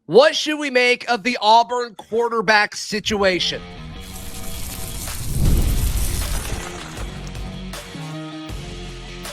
What should we make of the Auburn quarterback situation?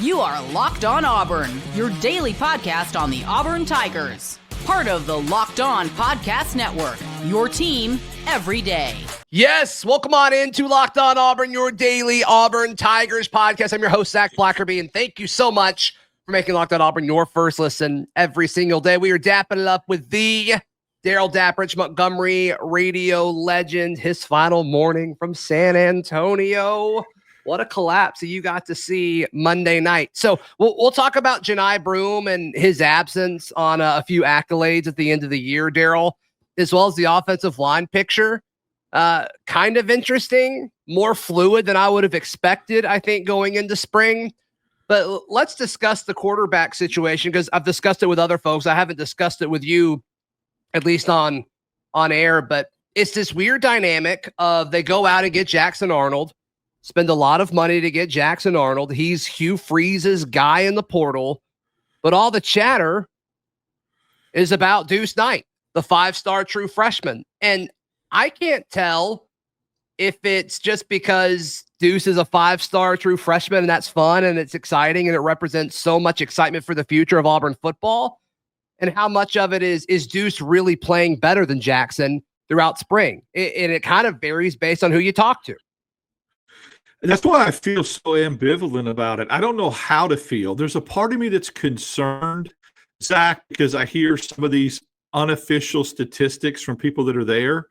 You are Locked On Auburn, your daily podcast on the Auburn Tigers. Part of the Locked On Podcast Network, your team every day. Yes, welcome on into Locked On Auburn, your daily Auburn Tigers podcast. I'm your host, Zac Blackerby, and thank you so much for making Locked On Auburn your first listen every single day. We are dapping it up with the Darrell Dapprich, Montgomery radio legend, his final morning from San Antonio. What a collapse that you got to see Monday night. So we'll talk about Janai Broom and his absence on a few accolades at the end of the year, Darrell, as well as the offensive line picture. Kind of interesting, more fluid than I would have expected, I think, going into spring. But let's discuss the quarterback situation, because I've discussed it with other folks. I haven't discussed it with you, at least on air, but it's this weird dynamic of they go out and get Jackson Arnold, spend a lot of money to get Jackson Arnold. He's Hugh Freeze's guy in the portal, but all the chatter is about Deuce Knight, the five-star true freshman. And I can't tell if it's just because Deuce is a five-star true freshman and that's fun and it's exciting and it represents so much excitement for the future of Auburn football, and how much of it is Deuce really playing better than Jackson throughout spring. And it kind of varies based on who you talk to. And that's why I feel so ambivalent about it. I don't know how to feel. There's a part of me that's concerned, Zach, because I hear some of these unofficial statistics from people that are there,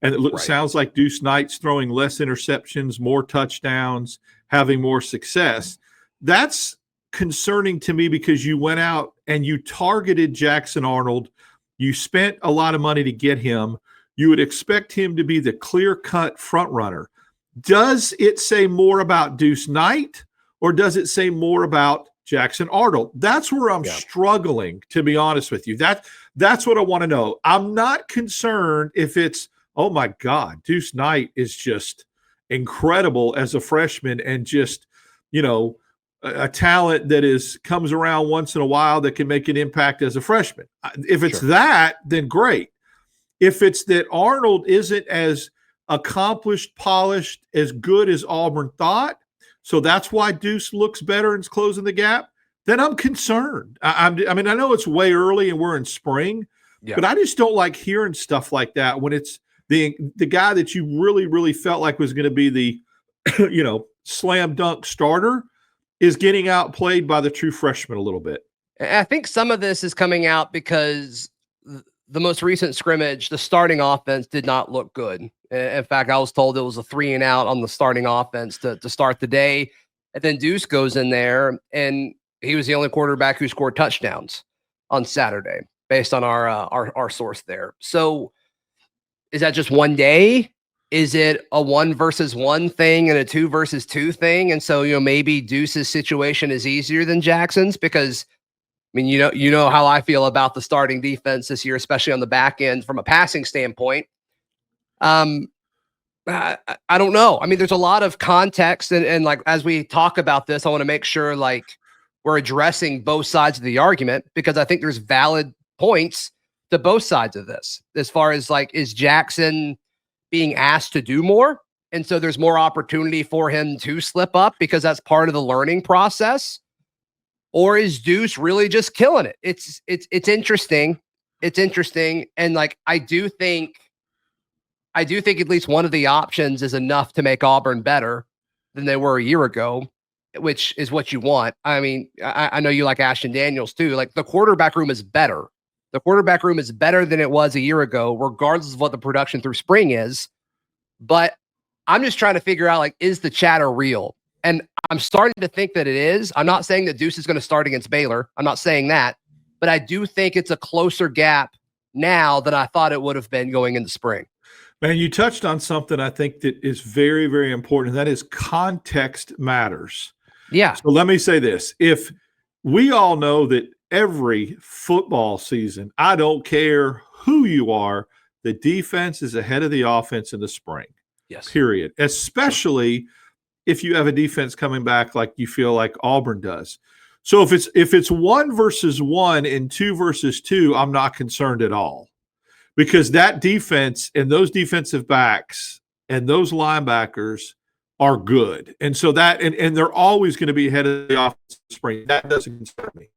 and it sounds like Deuce Knight's throwing less interceptions, more touchdowns, having more success. That's concerning to me because you went out and you targeted Jackson Arnold. You spent a lot of money to get him. You would expect him to be the clear-cut front runner. Does it say more about Deuce Knight, or does it say more about Jackson Arnold? That's where I'm struggling, to be honest with you. That's what I want to know. I'm not concerned if it's, oh my God, Deuce Knight is just incredible as a freshman and just, a talent that comes around once in a while that can make an impact as a freshman. If it's that, then great. If it's that Arnold isn't as accomplished, polished, as good as Auburn thought, so that's why Deuce looks better and is closing the gap, then I'm concerned. I mean, I know it's way early and we're in spring, but I just don't like hearing stuff like that when it's the guy that you really, really felt like was going to be the, slam dunk starter is getting outplayed by the true freshman a little bit. I think some of this is coming out because the most recent scrimmage, the starting offense did not look good. In fact, I was told it was a 3-and-out on the starting offense to start the day. And then Deuce goes in there, and he was the only quarterback who scored touchdowns on Saturday, based on our source there. So is that just one day? Is it a 1 versus 1 thing and a 2 versus 2 thing? And so, maybe Deuce's situation is easier than Jackson's, because I mean, you know how I feel about the starting defense this year, especially on the back end from a passing standpoint. I don't know. I mean, there's a lot of context, and like, as we talk about this, I want to make sure like we're addressing both sides of the argument, because I think there's valid points to both sides of this, as far as like, is Jackson being asked to do more? And so there's more opportunity for him to slip up because that's part of the learning process. Or is Deuce really just killing it? It's interesting. It's interesting. And like, I do think at least one of the options is enough to make Auburn better than they were a year ago, which is what you want. I mean, I know you like Ashton Daniels too. Like, the quarterback room is better. The quarterback room is better than it was a year ago, regardless of what the production through spring is. But I'm just trying to figure out, like, is the chatter real? And I'm starting to think that it is. I'm not saying that Deuce is going to start against Baylor. I'm not saying that. But I do think it's a closer gap now than I thought it would have been going into spring. Man, you touched on something I think that is very, very important, and that is context matters. Yeah. So let me say this. If we all know that every football season, I don't care who you are, the defense is ahead of the offense in the spring. Yes. Period. Especially if you have a defense coming back like you feel like Auburn does. So if it's 1 versus 1 and 2 versus 2, I'm not concerned at all. because that defense and those defensive backs and those linebackers are good. And so and they're always going to be ahead of the offensive spring. That doesn't concern me.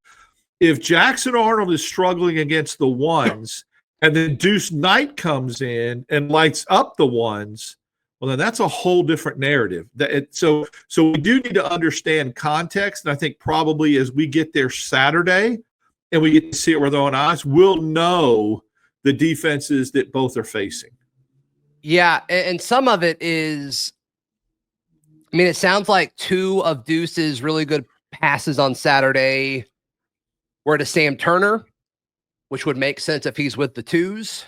If Jackson Arnold is struggling against the ones and then Deuce Knight comes in and lights up the ones, well, then that's a whole different narrative. So we do need to understand context. And I think probably as we get there Saturday and we get to see it with our own eyes, we'll know the defenses that both are facing. Yeah, and some of it is, I mean, it sounds like two of Deuce's really good passes on Saturday were to Sam Turner, which would make sense if he's with the twos.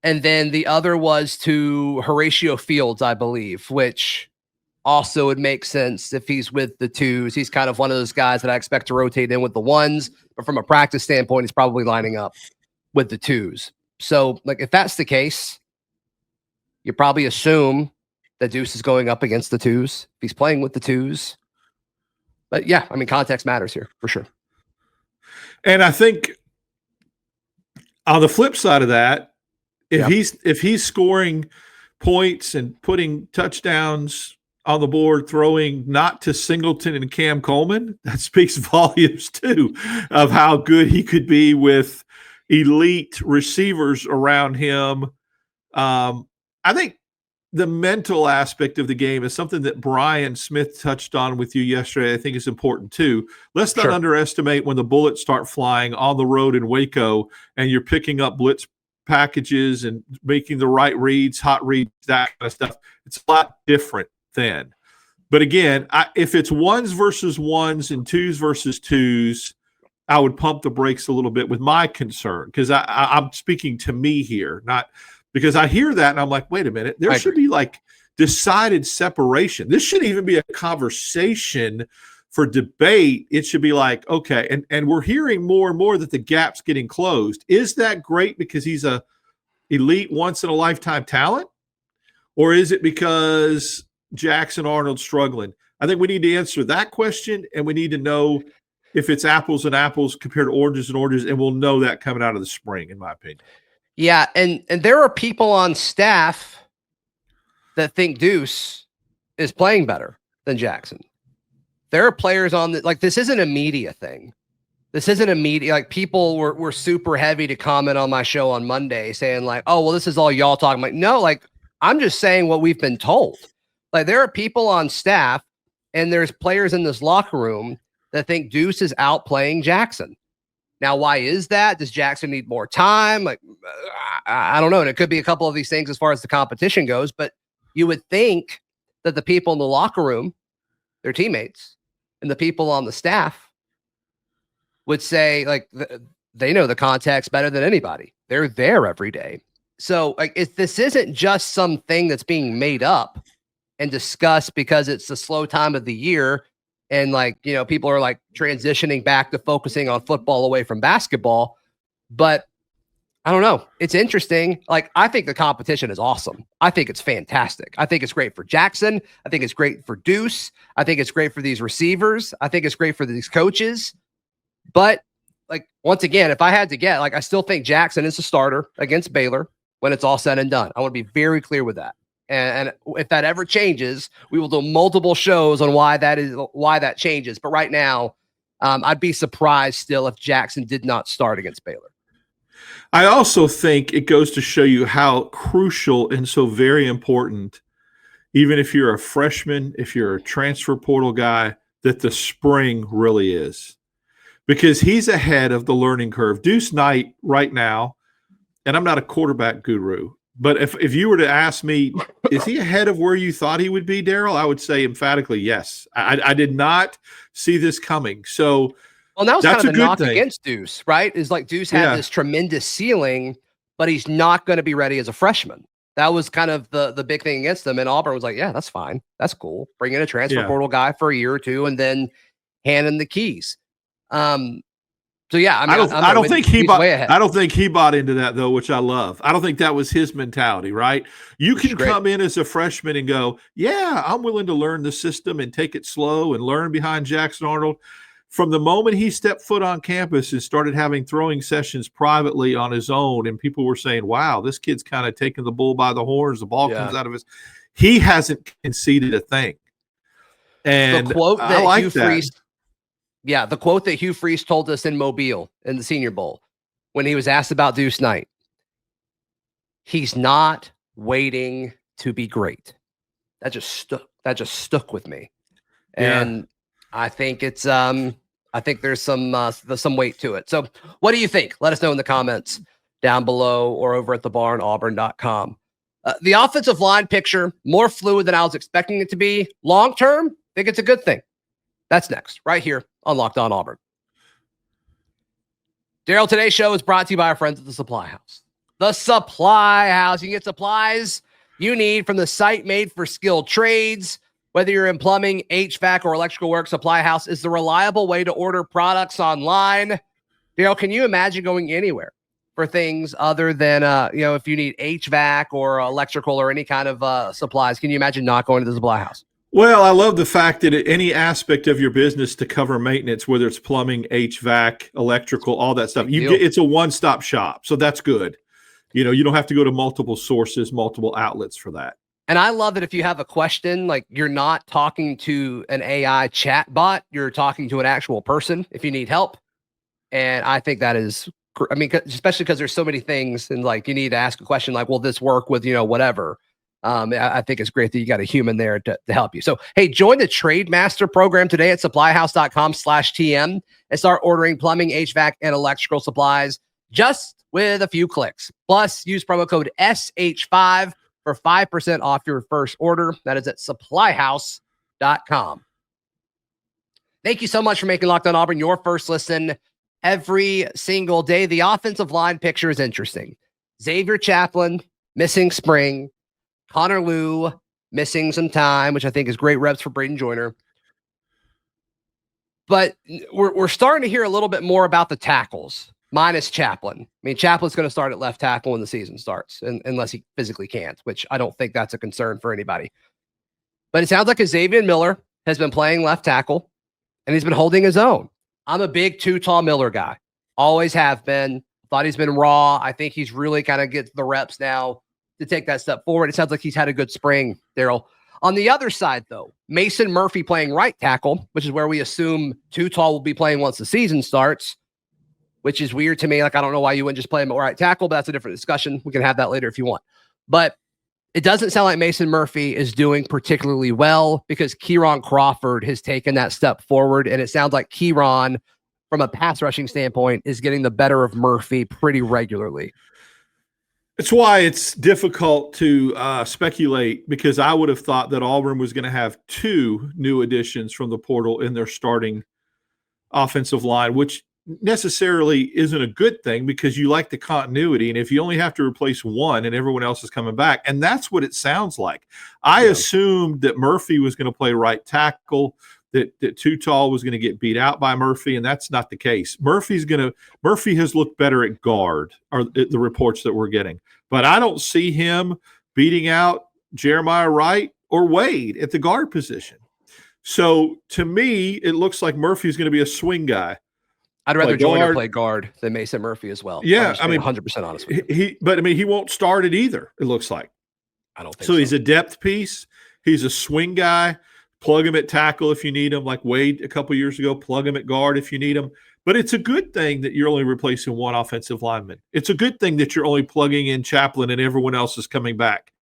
And then the other was to Horatio Fields, I believe, which also would make sense if he's with the twos. He's kind of one of those guys that I expect to rotate in with the ones, but from a practice standpoint, he's probably lining up with the twos. So, like, if that's the case, you probably assume that Deuce is going up against the twos. If he's playing with the twos. But yeah, I mean, context matters here for sure. And I think on the flip side of that, if he's scoring points and putting touchdowns on the board, throwing not to Singleton and Cam Coleman, that speaks volumes too of how good he could be with elite receivers around him. I think the mental aspect of the game is something that Brian Smith touched on with you yesterday. I think is important too. Let's not underestimate when the bullets start flying on the road in Waco and you're picking up blitz packages and making the right reads, hot reads, that kind of stuff. It's a lot different then. But again, if it's ones versus ones and twos versus twos, I would pump the brakes a little bit with my concern, because I'm speaking to me here, not because I hear that and I'm like, wait a minute, there should be like decided separation. This shouldn't even be a conversation for debate. It should be like, okay, and we're hearing more and more that the gap's getting closed. Is that great because he's a elite once in a lifetime talent? Or is it because Jackson Arnold's struggling? I think we need to answer that question, and we need to know if it's apples and apples compared to oranges and oranges, and we'll know that coming out of the spring, in my opinion. Yeah, and there are people on staff that think Deuce is playing better than Jackson. There are players on the, like, this isn't a media thing. This isn't a media, like, people were super heavy to comment on my show on Monday saying like, oh, well, this is all y'all talking. I'm like, no, like, I'm just saying what we've been told. Like, there are people on staff and there's players in this locker room that think Deuce is outplaying Jackson. Now, why is that? Does Jackson need more time? Like, I don't know. And it could be a couple of these things as far as the competition goes, but you would think that the people in the locker room, their teammates, and the people on the staff would say, like, they know the context better than anybody. They're there every day. So, like, this isn't just something that's being made up and discussed because it's the slow time of the year. And, like, you know, people are like transitioning back to focusing on football away from basketball. But I don't know. It's interesting. Like, I think the competition is awesome. I think it's fantastic. I think it's great for Jackson. I think it's great for Deuce. I think it's great for these receivers. I think it's great for these coaches. But, like, once again, if I had to get, like, I still think Jackson is a starter against Baylor when it's all said and done. I want to be very clear with that. And if that ever changes, we will do multiple shows on why that changes. But right now, I'd be surprised still if Jackson did not start against Baylor. I also think it goes to show you how crucial and so very important, even if you're a freshman, if you're a transfer portal guy, that the spring really is. Because he's ahead of the learning curve. Deuce Knight right now, and I'm not a quarterback guru, but if you were to ask me, is he ahead of where you thought he would be, Darrell? I would say emphatically yes. I did not see this coming. So, well, that was that's kind of the knock thing against Deuce, right? Is like Deuce had this tremendous ceiling, but he's not going to be ready as a freshman. That was kind of the big thing against them. And Auburn was like, yeah, that's fine. That's cool. Bring in a transfer portal guy for a year or two and then hand him the keys. So yeah, I mean, I don't think he bought. I don't think he bought into that though, which I love. I don't think that was his mentality, right? You can come in as a freshman and go, yeah, I'm willing to learn the system and take it slow and learn behind Jackson Arnold. from the moment he stepped foot on campus and started having throwing sessions privately on his own, and people were saying, wow, this kid's kind of taking the bull by the horns, the ball comes out of his, he hasn't conceded a thing. And the quote that I like Hugh that. Freeze, the quote that Hugh Freeze told us in Mobile in the Senior Bowl when he was asked about Deuce Knight, he's not waiting to be great. That just stuck with me. And I think it's I think there's some weight to it. So what do you think? Let us know in the comments down below or over at thebarnauburn.com. The offensive line picture, more fluid than I was expecting it to be. Long term, I think it's a good thing. That's next, right here on Locked On Auburn. Darrell, today's show is brought to you by our friends at the Supply House. The Supply House. You can get supplies you need from the site made for skilled trades. Whether you're in plumbing, HVAC, or electrical work, Supply House is the reliable way to order products online. Darrell, can you imagine going anywhere for things other than, if you need HVAC or electrical or any kind of supplies? Can you imagine not going to the Supply House? Well, I love the fact that any aspect of your business to cover maintenance, whether it's plumbing, HVAC, electrical, all that stuff, it's a one-stop shop. So that's good. You don't have to go to multiple sources, multiple outlets for that. And I love that if you have a question, like you're not talking to an AI chat bot, you're talking to an actual person if you need help. And I think that is, especially because there's so many things and like you need to ask a question like, will this work with, whatever. I think it's great that you got a human there to help you. So, hey, join the Trade Master program today at supplyhouse.com/TM and start ordering plumbing, HVAC, and electrical supplies just with a few clicks. Plus, use promo code SH5 for 5% off your first order. That is at supplyhouse.com. Thank you so much for making Locked On Auburn your first listen every single day. The offensive line picture is interesting. Xavier Chaplin missing spring. Connor Lew missing some time, which I think is great reps for Braden Joyner. But we're starting to hear a little bit more about the tackles, minus Chaplin. Chaplin's going to start at left tackle when the season starts, unless he physically can't, which I don't think that's a concern for anybody. But it sounds like Xavier Miller has been playing left tackle, and he's been holding his own. I'm a big Too Tall Miller guy. Always have been. Thought he's been raw. I think he's really kind of gets the reps now to take that step forward. It sounds like he's had a good spring, Darrell. On the other side, though, Mason Murphy playing right tackle, which is where we assume Too Tall will be playing once the season starts, which is weird to me. Like, I don't know why you wouldn't just play him at right tackle, but that's a different discussion. We can have that later if you want. But it doesn't sound like Mason Murphy is doing particularly well because Kieron Crawford has taken that step forward. And it sounds like Kieron, from a pass rushing standpoint, is getting the better of Murphy pretty regularly. It's why it's difficult to speculate, because I would have thought that Auburn was going to have two new additions from the portal in their starting offensive line, which necessarily isn't a good thing because you like the continuity. And if you only have to replace one and everyone else is coming back, and that's what it sounds like. I assumed that Murphy was going to play right tackle, that Too Tall was going to get beat out by Murphy, and that's not the case. Murphy has looked better at guard, are the reports that we're getting. But I don't see him beating out Jeremiah Wright or Wade at the guard position. So to me, it looks like Murphy's going to be a swing guy. I'd rather Joyner play guard than Mason Murphy as well. Yeah, 100% honest with you. He won't start it either, it looks like. I don't think so. He's a depth piece. He's a swing guy. Plug him at tackle if you need him, like Wade a couple years ago. Plug him at guard if you need him. But it's a good thing that you're only replacing one offensive lineman. It's a good thing that you're only plugging in Chaplin and everyone else is coming back.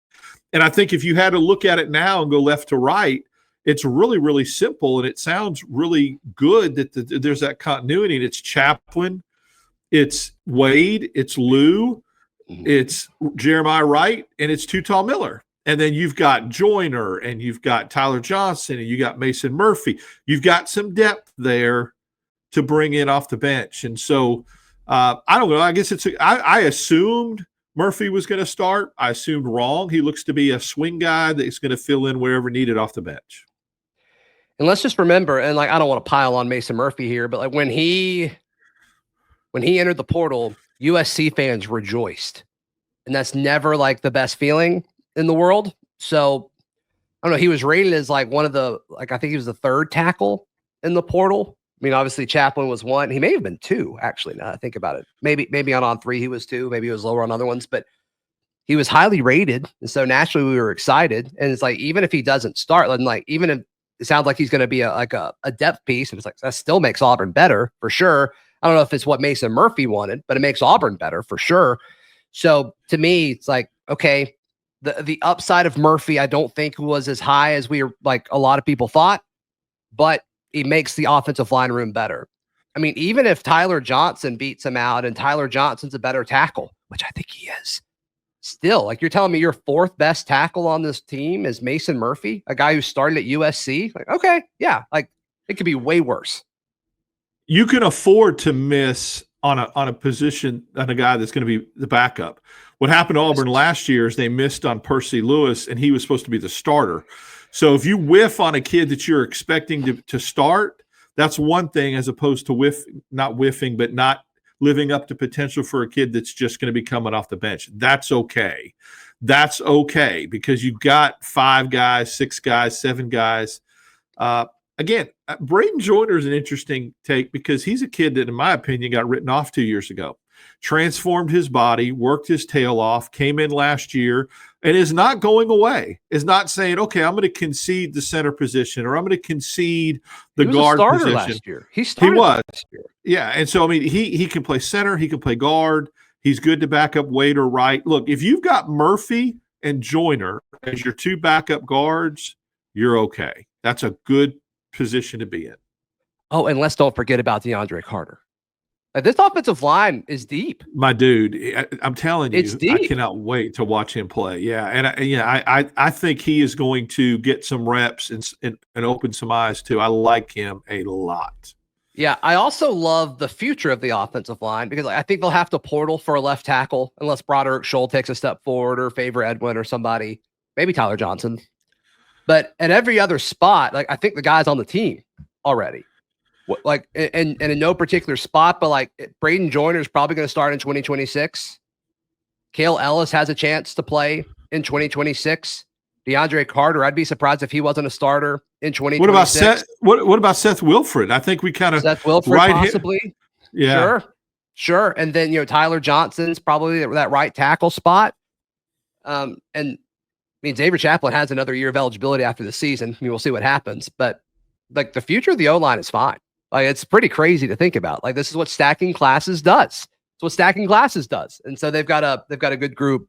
And I think if you had to look at it now and go left to right, it's really, really simple, and it sounds really good that there's that continuity. And it's Chaplin, it's Wade, it's Lew, it's Jeremiah Wright, and it's Too Tall Miller. And then you've got Joyner, and you've got Tyler Johnson, and you got Mason Murphy. You've got some depth there to bring in off the bench. And so I don't know. I guess I assumed Murphy was going to start. I assumed wrong. He looks to be a swing guy that's going to fill in wherever needed off the bench. And let's just remember, and like, I don't want to pile on Mason Murphy here, but like when he entered the portal, USC fans rejoiced. And that's never like the best feeling in the world. So I don't know. He was rated as like one of the, like, I think he was the third tackle in the portal mean, obviously Chaplin was one. He may have been two, actually, now that I think about it. Maybe on three he was two. Maybe he was lower on other ones, but he was highly rated. And so naturally we were excited. And it's like, even if he doesn't start, like even if it sounds like he's going to be a depth piece, and it's like, that still makes Auburn better for sure. I don't know if it's what Mason Murphy wanted, but it makes Auburn better for sure. So to me, it's like, okay, the upside of Murphy, I don't think was as high as we were, like a lot of people thought, but he makes the offensive line room better. I mean, even if Tyler Johnson beats him out and Tyler Johnson's a better tackle, which I think he is, still, like, you're telling me your fourth best tackle on this team is Mason Murphy, a guy who started at USC. Like, okay, yeah, like it could be way worse. You can afford to miss on a position on a guy that's going to be the backup. What happened to Auburn last year is they missed on Percy Lewis, and he was supposed to be the starter. So if you whiff on a kid that you're expecting to start, that's one thing, as opposed to not whiffing, but not living up to potential for a kid that's just going to be coming off the bench. That's okay. That's okay, because you've got 5 guys, 6 guys, 7 guys. Again, Braden Joyner is an interesting take, because he's a kid that, in my opinion, got written off 2 years ago. Transformed his body, worked his tail off, came in last year, and is not going away. Is not saying, okay, I'm going to concede the center position, or I'm going to concede the guard position. Last year. He started last year. Yeah, and so, I mean, he can play center, he can play guard. He's good to back up Wade or right. Look, if you've got Murphy and Joyner as your 2 backup guards, you're okay. That's a good position to be in. Oh, and let's don't forget about DeAndre Carter. This offensive line is deep. My dude, I'm telling you, it's deep. I cannot wait to watch him play. Yeah, and I think he is going to get some reps and open some eyes too. I like him a lot. Yeah, I also love the future of the offensive line, because I think they'll have to portal for a left tackle unless Broderick Scholl takes a step forward, or Favor Edwin or somebody, maybe Tyler Johnson. But at every other spot, like, I think the guy's on the team already. Like, and in no particular spot, but like Braden Joyner is probably going to start in 2026. Cale Ellis has a chance to play in 2026. DeAndre Carter, I'd be surprised if he wasn't a starter in 2026. What about Seth? What about Seth Wilfred? I think we kind of Seth Wilfred possibly. Yeah, sure. And then Tyler Johnson's probably that right tackle spot. And I mean, Xavier Chaplin has another year of eligibility after the season. I mean, we'll see what happens, but like, the future of the O-line is fine. Like, it's pretty crazy to think about. Like, this is what stacking classes does. It's what stacking classes does. And so they've got a good group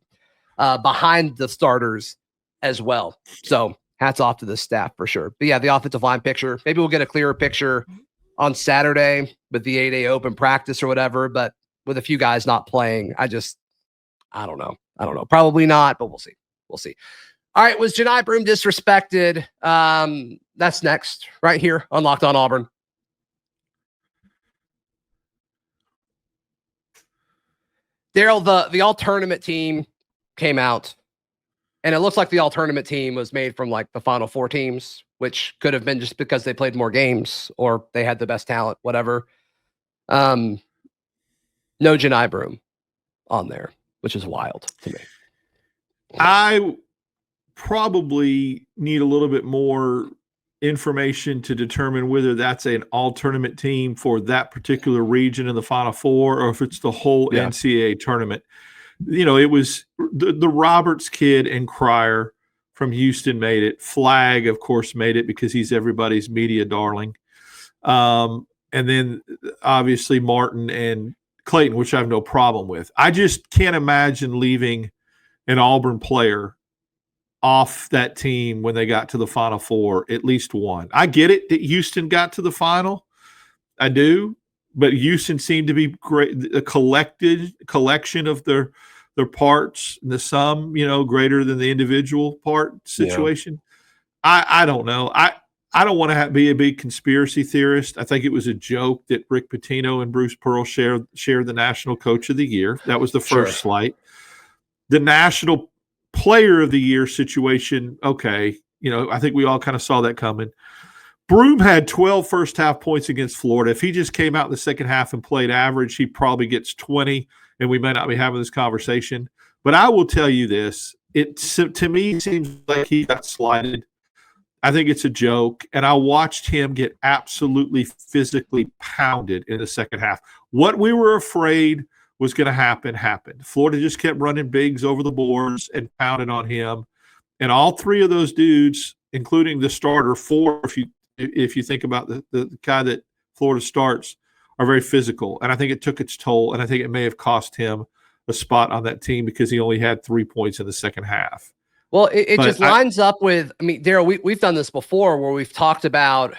behind the starters as well. So hats off to the staff for sure. But yeah, the offensive line picture, maybe we'll get a clearer picture on Saturday with the 8A open practice or whatever, but with a few guys not playing, I don't know. Probably not, but we'll see. All right. Was Janai Broom disrespected? That's next right here on Locked On Auburn. Darrell, the all-tournament team came out, and it looks like the all-tournament team was made from like the Final Four teams, which could have been just because they played more games or they had the best talent, whatever. No Janai Broom on there, which is wild to me. I probably need a little bit more information to determine whether that's an all-tournament team for that particular region in the Final Four, or if it's the whole NCAA tournament. It was the Roberts kid and Cryer from Houston made it. Flagg, of course, made it because he's everybody's media darling. And then obviously Martin and Clayton, which I have no problem with. I just can't imagine leaving an Auburn player off that team when they got to the Final Four, at least one. I get it that Houston got to the final. I do. But Houston seemed to be great, a collection of their parts, the sum, greater than the individual part situation. Yeah. I don't know. I don't want to be a big conspiracy theorist. I think it was a joke that Rick Patino and Bruce Pearl shared the National Coach of the Year. That was the first slight. The National Player of the Year situation, okay. I think we all kind of saw that coming. Broom had 12 first-half points against Florida. If he just came out in the second half and played average, he probably gets 20, and we may not be having this conversation. But I will tell you this. It, to me, seems like he got slighted. I think it's a joke. And I watched him get absolutely physically pounded in the second half. What we were afraid was going to happen happened. Florida just kept running bigs over the boards and pounded on him. And all three of those dudes, including the starter, four, if you think about the guy that Florida starts, are very physical. And I think it took its toll. And I think it may have cost him a spot on that team because he only had 3 points in the second half. Well, it just lines up with, I mean, Darrell, we've done this before where we've talked about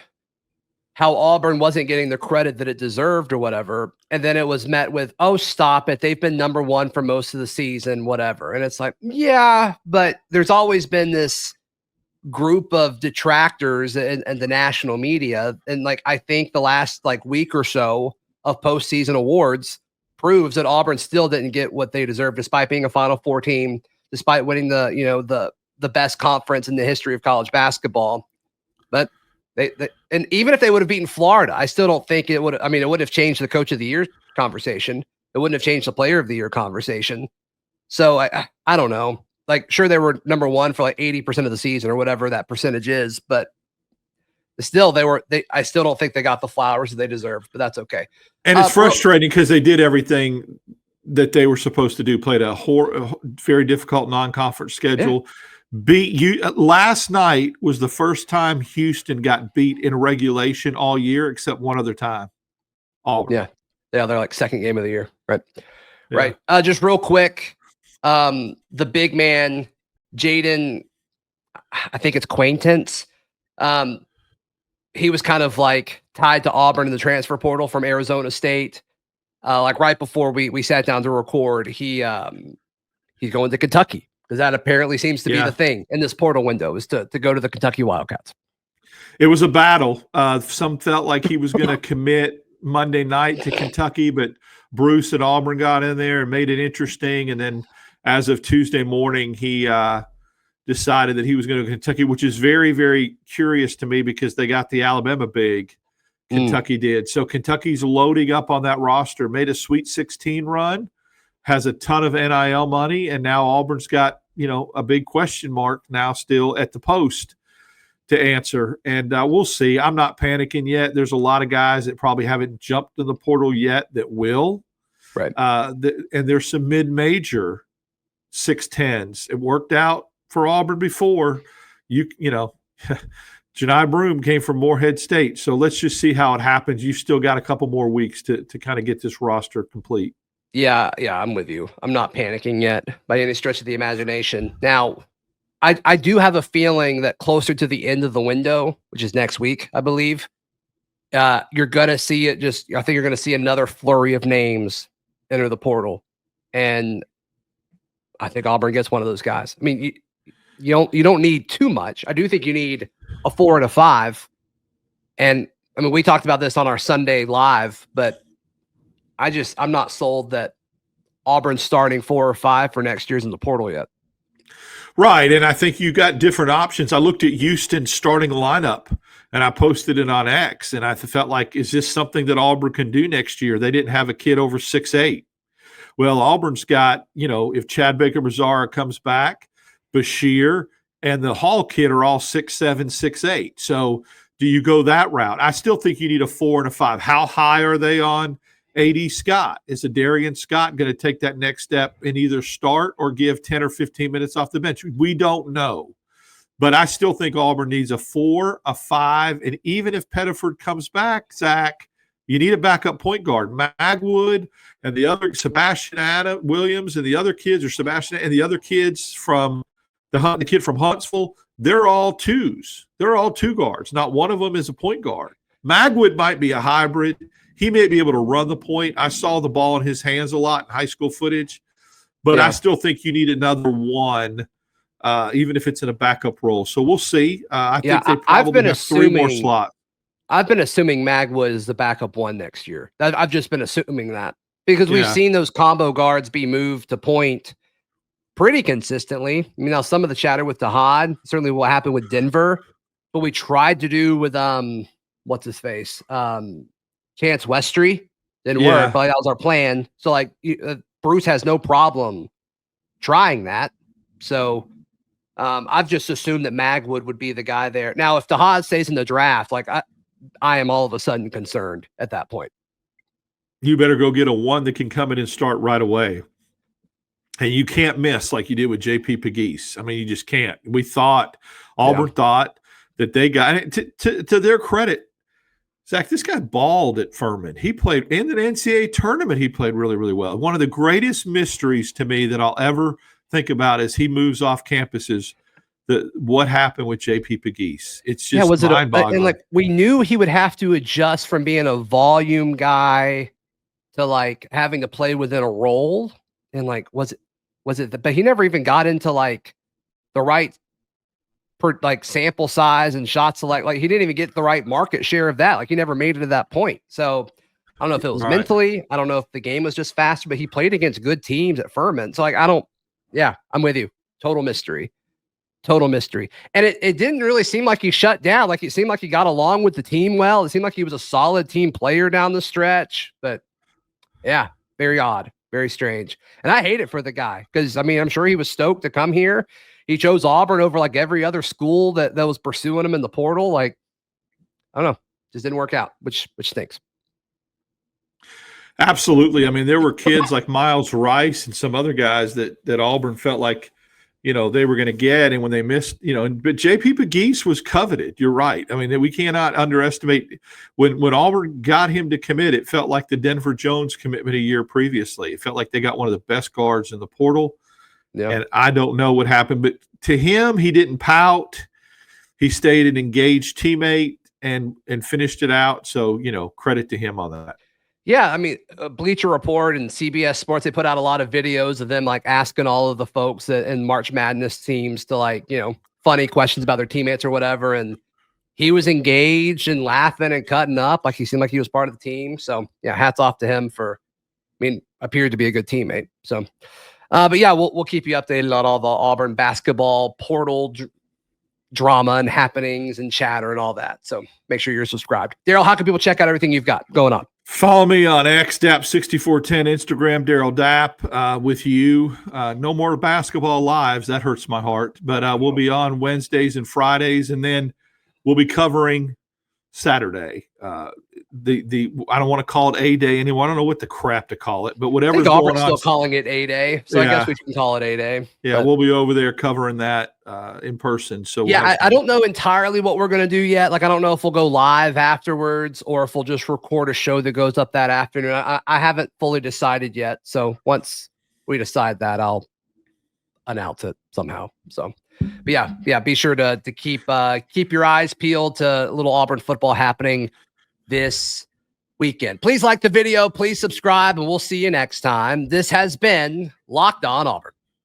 how Auburn wasn't getting the credit that it deserved or whatever. And then it was met with, oh, stop it. They've been number one for most of the season, whatever. And it's like, yeah, but there's always been this group of detractors and the national media. And like, I think the last like week or so of postseason awards proves that Auburn still didn't get what they deserved, despite being a Final Four team, despite winning the best conference in the history of college basketball. But and even if they would have beaten Florida, I still don't think it would. I mean, it wouldn't have changed the coach of the year conversation. It wouldn't have changed the player of the year conversation. So I don't know. Like, sure, they were number one for like 80% of the season or whatever that percentage is, but still I still don't think they got the flowers that they deserved, but that's okay. And it's frustrating because they did everything that they were supposed to do, played a very difficult non-conference schedule. Yeah. Beat you last night was the first time Houston got beat in regulation all year, except one other time. Auburn. Yeah, they're like second game of the year, right? Yeah. Right. Just real quick, the big man, Jaden, I think it's Quaintance. He was kind of like tied to Auburn in the transfer portal from Arizona State. Like right before we sat down to record, he's going to Kentucky. Because that apparently seems to be the thing in this portal window is to go to the Kentucky Wildcats. It was a battle. Some felt like he was going to commit Monday night to Kentucky, but Bruce and Auburn got in there and made it interesting. And then as of Tuesday morning, he decided that he was going to Kentucky, which is very, very curious to me because they got the Alabama big. Kentucky did. So Kentucky's loading up on that roster, made a Sweet 16 run, has a ton of NIL money, and now Auburn's got, a big question mark now still at the post to answer. And we'll see. I'm not panicking yet. There's a lot of guys that probably haven't jumped in the portal yet that will. Right. And there's some mid-major 6'10s. It worked out for Auburn before. Janai Broom came from Morehead State. So let's just see how it happens. You've still got a couple more weeks to kind of get this roster complete. Yeah, I'm with you. I'm not panicking yet by any stretch of the imagination. Now, I do have a feeling that closer to the end of the window, which is next week, I believe, you're going to see it I think you're going to see another flurry of names enter the portal. And I think Auburn gets one of those guys. I mean, you don't need too much. I do think you need a 4 and a 5. And I mean, we talked about this on our Sunday live, but I'm not sold that Auburn's starting 4 or 5 for next year's in the portal yet. Right, and I think you got different options. I looked at Houston's starting lineup, and I posted it on X, and I felt like, is this something that Auburn can do next year? They didn't have a kid over 6'8". Well, Auburn's got, if Chad Baker-Mazara comes back, Bashir and the Hall kid are all 6'7", 6'8". So do you go that route? I still think you need a 4 and a 5. How high are they on A.D. Scott? Is Darian Scott going to take that next step and either start or give 10 or 15 minutes off the bench? We don't know. But I still think Auburn needs a 4, a 5, and even if Pettiford comes back, Zach, you need a backup point guard. Magwood and the other Sebastian Williams and the other kids, or Sebastian and the other kids from the kid from Huntsville, they're all 2s. They're all 2 guards. Not one of them is a point guard. Magwood might be a hybrid. He may be able to run the point. I saw the ball in his hands a lot in high school footage, but I still think you need another one, even if it's in a backup role. So we'll see. I think they probably have 3 more slots. I've been assuming Magwood is the backup one next year. I've just been assuming that because we've seen those combo guards be moved to point pretty consistently. I mean, now some of the chatter with Dahad, certainly what happened with Denver, but we tried to do with what's his face, Chance Westry, didn't work, but that was our plan. So like Bruce has no problem trying that. So I've just assumed that Magwood would be the guy there. Now, if DeHaas stays in the draft, like I am all of a sudden concerned at that point. You better go get a one that can come in and start right away. And you can't miss like you did with J.P. Pegues. I mean, you just can't. Auburn thought that they got it. To their credit, Zach, this guy balled at Furman. He played in the NCAA tournament. He played really, really well. One of the greatest mysteries to me that I'll ever think about as he moves off campus is what happened with J.P. Pegues. It's just mind-boggling. And like we knew he would have to adjust from being a volume guy to like having to play within a role. And like, was it, but he never even got into like the right sample size and shot select. Like he didn't even get the right market share of that. Like he never made it to that point. So I don't know if it was mentally, I don't know if the game was just faster, but he played against good teams at Furman. So like, I'm with you. Total mystery. And it didn't really seem like he shut down. Like it seemed like he got along with the team well. It seemed like he was a solid team player down the stretch, but yeah, very odd. Very strange. And I hate it for the guy because, I mean, I'm sure he was stoked to come here. He chose Auburn over like every other school that was pursuing him in the portal. Like, I don't know. Just didn't work out, which stinks. Absolutely. I mean, there were kids like Miles Rice and some other guys that Auburn felt like, they were going to get. And when they missed, but J.P. Pegues was coveted. You're right. I mean, we cannot underestimate when Auburn got him to commit, it felt like the Denver Jones commitment a year previously. It felt like they got one of the best guards in the portal. Yeah. And I don't know what happened, but to him, he didn't pout. He stayed an engaged teammate and finished it out. So, credit to him on that. Yeah, I mean, Bleacher Report and CBS Sports, they put out a lot of videos of them like asking all of the folks in March Madness teams to like, funny questions about their teammates or whatever. And he was engaged and laughing and cutting up. Like he seemed like he was part of the team. So yeah, hats off to him appeared to be a good teammate. So, but yeah, we'll keep you updated on all the Auburn basketball portal drama and happenings and chatter and all that. So make sure you're subscribed. Darrell, how can people check out everything you've got going on? Follow me on XDAP6410, Instagram, Darrell Dapp, with you. No more basketball lives. That hurts my heart. But we'll be on Wednesdays and Fridays, and then we'll be covering Saturday. I don't want to call it A-Day anymore. I don't know what the crap to call it, but whatever's going on. Auburn's still calling it A-Day, so yeah. I guess we can call it A-Day. Yeah, we'll be over there covering that in person. So yeah, I don't know entirely what we're going to do yet. Like, I don't know if we'll go live afterwards or if we'll just record a show that goes up that afternoon. I haven't fully decided yet. So once we decide that, I'll announce it somehow. So, but yeah, be sure to keep your eyes peeled to a little Auburn football happening this weekend. Please like the video, please subscribe, and we'll see you next time. This has been Locked On Auburn.